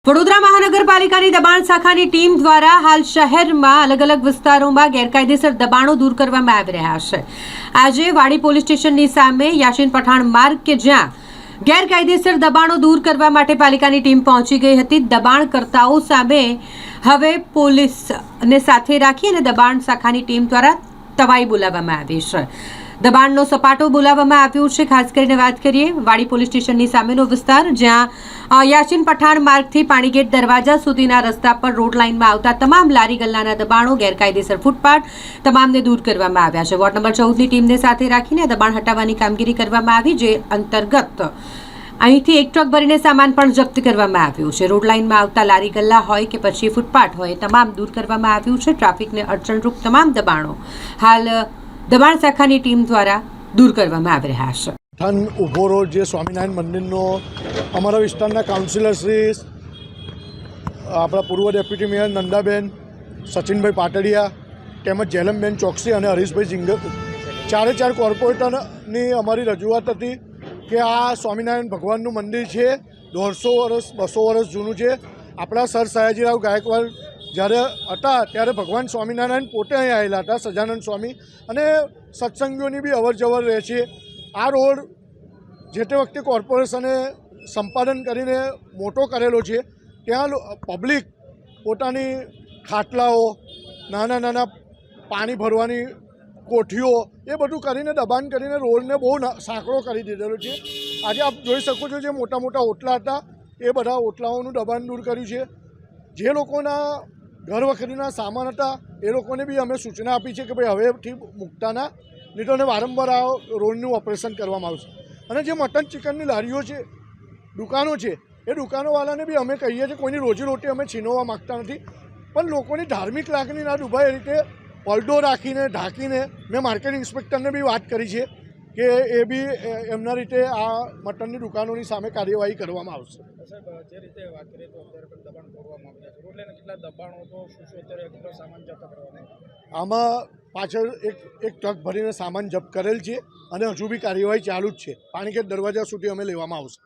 વડોદરા મહાનગરપાલિકાની દબાણ શાખાની ટીમ દ્વારા હાલ શહેરમાં અલગ અલગ વિસ્તારોમાં ગેરકાયદેસર દબાણો દૂર કરવામાં આવી રહ્યા છે। આજે વાડી પોલીસ સ્ટેશનની સામે યાસીન પઠાણ માર્ગ કે જ્યાં ગેરકાયદેસર દબાણો દૂર કરવા માટે પાલિકાની ટીમ પહોંચી ગઈ હતી। દબાણકર્તાઓ સામે હવે પોલીસને સાથે રાખી અને દબાણ શાખાની ટીમ દ્વારા તવાઈ બોલાવવામાં આવી છે। દબાણનો સપાટો બોલાવવામાં આવ્યો છે। ખાસ કરીને વાત કરીએ વાડી પોલીસ સ્ટેશનની સામેનો વિસ્તાર જ્યાં યાસીન પઠાણ માર્ગથી પાણીગેટ દરવાજા સુધીના રસ્તા પર રોડ લાઇનમાં આવતા તમામ લારી ગલ્લાના દબાણો ગેરકાયદેસર ફૂટપાથ તમામને દૂર કરવામાં આવ્યા છે। વોર્ડ નંબર 14ની ટીમને સાથે રાખીને દબાણ હટાવવાની કામગીરી કરવામાં આવી, જે અંતર્ગત અહીંથી એક ટ્રક ભરીને સામાન પણ જપ્ત કરવામાં આવ્યો છે। રોડ લાઇનમાં આવતા લારી ગલ્લા હોય કે પછી ફૂટપાથ હોય તમામ દૂર કરવામાં આવ્યું છે। ટ્રાફિકને અડચણરૂપ તમામ દબાણો હાલ દબાણ શાખાની ટીમ દ્વારા દૂર કરવામાં આવી રહ્યા છે। ધન ઉભો રોડ જે સ્વામિનારાયણ મંદિરનો અમારા વિસ્તારના કાઉન્સિલર શ્રી આપણા પૂર્વ ડેપ્યુટી મેયર નંદાબેન, સચિનભાઈ પાટડિયા તેમજ જેલમબેન ચોકસી અને હરીશભાઈ જીંગર ચારે ચાર કોર્પોરેટરની અમારી રજૂઆત હતી કે આ સ્વામિનારાયણ ભગવાનનું મંદિર છે, 150 વર્ષ 200 વર્ષ જૂનું છે। આપણા સર સયાજીરાવ ગાયકવાડ જ્યારે હતા ત્યારે ભગવાન સ્વામિનારાયણ પોતે અહીં આવેલા હતા, સજાનંદ સ્વામી, અને સત્સંગીઓની બી અવર જવર રહે છે। આ રોડ જે તે વખતે કોર્પોરેશને સંપાદન કરીને મોટો કરેલો છે। ત્યાં પબ્લિક પોતાની ખાટલાઓ, નાના નાના પાણી ભરવાની કોઠીઓ એ બધું કરીને દબાણ કરીને રોડને બહુ સાંકડો કરી દીધેલો છે। આજે આપ જોઈ શકો છો જે મોટા મોટા ઓટલા હતા એ બધા ઓટલાઓનું દબાણ દૂર કર્યું છે। જે લોકોના ઘર વખરીના સામાન હતા એ લોકોને બી અમે સૂચના આપી છે કે ભાઈ હવેથી મૂકતાના, નહીં તો વારંવાર આ રોડનું ઓપરેશન કરવામાં આવશે। અને જે મટન ચિકનની લારીઓ છે, દુકાનો છે, એ દુકાનોવાળાને બી અમે કહીએ છીએ કોઈની રોજીરોટી અમે છીનવવા માગતા નથી, પણ લોકોની ધાર્મિક લાગણી ના દુભાય એ રીતે પડદો રાખીને ઢાંકીને મેં માર્કેટ ઇન્સ્પેક્ટરને બી વાત કરી છે કે એ બી એમના રીતે આ મટનની દુકાનોની સામે કાર્યવાહી કરવામાં આવશે। જે રીતે વાત કરીએ તો અત્યારે પણ દબાણ ખોલવામાં આવ્યા છે, રોડ લઈને કેટલા દબાણો તો શું અત્યારે કેટલો સામાન જપ્ત કરવામાં આવ્યો? આમાં પાછળ એક ટ્રક ભરીને સામાન જપ્ત કરેલ છે અને હજુ બી કાર્યવાહી ચાલુ જ છે। પાણીગેટ દરવાજા સુધી અમે લેવામાં આવશે।